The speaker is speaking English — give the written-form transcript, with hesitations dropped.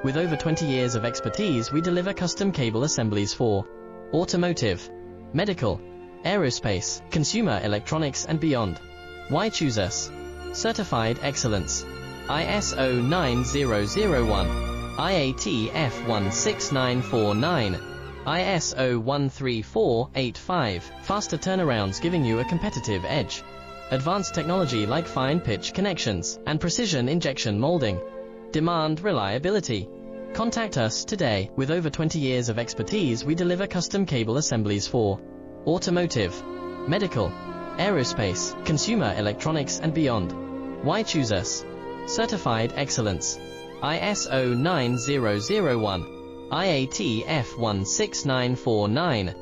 With over 20 years of expertise, we deliver custom cable assemblies for automotive, medical, aerospace, consumer electronics and beyond. Why choose us? Certified excellence. ISO 9001, IATF 16949, ISO 13485. Faster turnarounds giving you a competitive edge. Advanced technology like fine pitch connections and precision injection molding. Demand reliability. Contact us today. With over 20 years of expertise, we deliver custom cable assemblies for automotive, medical, aerospace, consumer electronics and beyond. Why choose us? Certified excellence. ISO 9001, IATF 16949.